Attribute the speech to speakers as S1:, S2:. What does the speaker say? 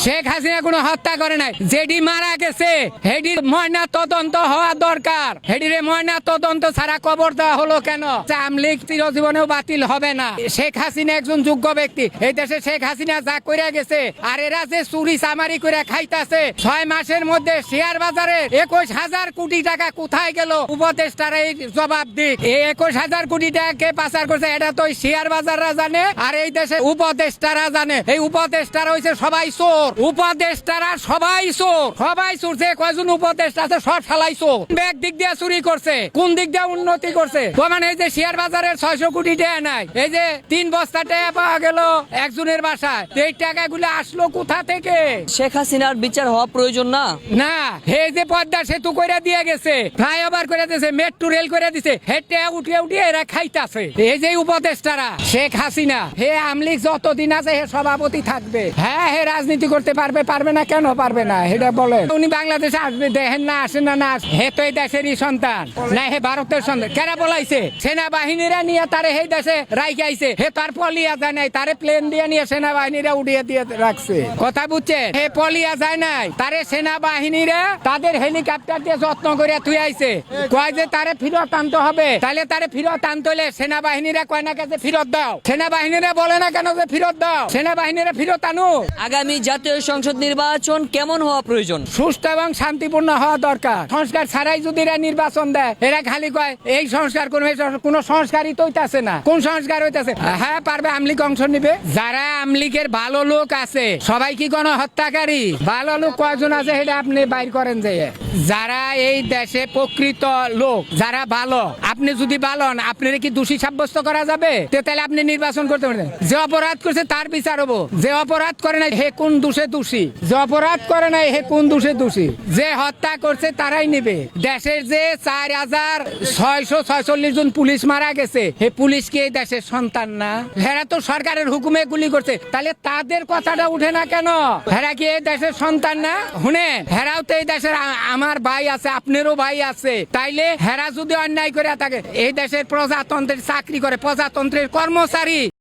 S1: শেখ হাসিনা কোনো হত্যা করে নাই। যেডি মারা গেছে হেডির ময়না তদন্ত হওয়া দরকার। হেডিরে ময়না তদন্ত ছাড়া কবর দেওয়া হলো কেন? আমলিগ চিরজীবনেও বাতিল হবে না। শেখ হাসিনা একজন যোগ্য ব্যক্তি। এই দেশে শেখ হাসিনা যা করে গেছে, আর এরা যে চুরি চামারি করে খাইতাছে, 6 মাসের মধ্যে শেয়ার বাজারে 21,000 কোটি টাকা কোথায় গেল? উপদেষ্টারা এই জবাব দিক। এই 21,000 কোটি টাকা কে পাচার করছে এটা তো শেয়ার বাজাররা জানে, আর এই দেশে উপদেষ্টারা জানে। এই উপদেষ্টারা হইছে সবাই চোর। উপদেষ্টারা সবাই চোর, সবাই চোর। যে কয়জন উপদেষ্টা আছে সব শালাই চোর। ব্যাগ দিক দিয়ে চুরি করছে, কোন দিক দিয়ে উন্নতি করছে? মানে এই যে শেয়ার বাজারের 600 কোটি টাকা নাই, এই যে 3 বস্তা টাকা পাওয়া গেল একজনের বাসায়, এই টাকাগুলো আসলো কোথা থেকে?
S2: শেখ হাসিনার বিচার হওয়া প্রয়োজন না?
S1: না, এই যে পদ্মা সেতু করে দিয়ে গেছে, ফ্লাইওভার করে দিয়েছে, মেট্রো রেল করে দিছে, হেঁটে উঠিয়ে উঠিয়ে এরা খাইতাছে। এই যে উপদেষ্টারা শেখ হাসিনা, হে আমলিগ যতদিন আছে হে সভাপতি থাকবে। হ্যাঁ, হে রাজনীতি করতে পারবে, পারবে না কেন পারবে না? এটা বলেন। উনি বাংলাদেশে আসবে, দেখেন না আসে না, না হে তো এই দেশেরই সন্তান না, হে ভারতের সন্তান। কেনা বলাইছে সেনাবাহিনীরা নিয়ে তারে এই দেশে রাইকে আইছে, হে তার পলিয়া যায় নাই, তারে প্লেন দিয়ে নিয়ে সেনাবাহিনীরা উড়িয়ে দিয়ে রাখছে। কথা বুঝছে? হে পলিয়া যায় নাই, তারে সেনাবাহিনীরা তাদের হেলিকপ্টার দিয়ে যত্ন করে থুই আইছে। কয় যে তারে ফিরত আনতে হবে, তাহলে তারে ফিরত আনতে হলে সেনাবাহিনীরা কয় না কাছে ফিরত দাও। সেনাবাহিনীরা বলে না কেন যে ফিরত দাও? সেনাবাহিনীরা ফিরত আনো।
S2: আগামী জাতীয় সংসদ নির্বাচন কেমন হওয়া প্রয়োজন?
S1: সুষ্ঠু এবং শান্তিপূর্ণ হওয়া দরকার। সংস্কার ছাড়াই যদি এরা নির্বাচন দেয়, এরা খালি কয় এই সংস্কার করবে, কোন সংস্কারই তো হইতাছে না। কোন সংস্কার হইতাছে? হ্যাঁ পারবে, আমলিগ অংশ নিবে। যারা আমলিগের ভালো লোক আছে সবাই কি কোনো হত্যাকারী? ভালো লোক কয়জন আছে সেটা আপনি বাইর করেন। যে যারা এই দেশে প্রকৃত লোক, যারা ভালো, আপনি যদি ভালো হন, আপনার কি দোষী সাব্যস্ত করা যাবে? তাহলে আপনি নির্বাচন করতে পারেন। যে অপরাধ করছে তার বিচার হবো, যে অপরাধ করে নাই হে কোন দোষে দোষী, যে অপরাধ করে নাই হে কোন দোষে দোষী, যে হত্যা করছে তারাই নেবে। দেশের যে 4,646 জন পুলিশ মারা গেছে, হে পুলিশ কি এই দেশের সন্তান না? হেরা তো সরকারের হুকুমে গুলি করছে, তাহলে তাদের কথাটা উঠে না কেন? হেরা কি এই দেশের সন্তান না? শুনেন, হেরাও তো এই দেশের আমার ভাই আছে, আপনারও ভাই আছে। তাইলে হেরা যদি অন্যায় করে থাকে, এই দেশের প্রজাতন্ত্রের চাকরি করে, প্রজাতন্ত্রের কর্মচারী,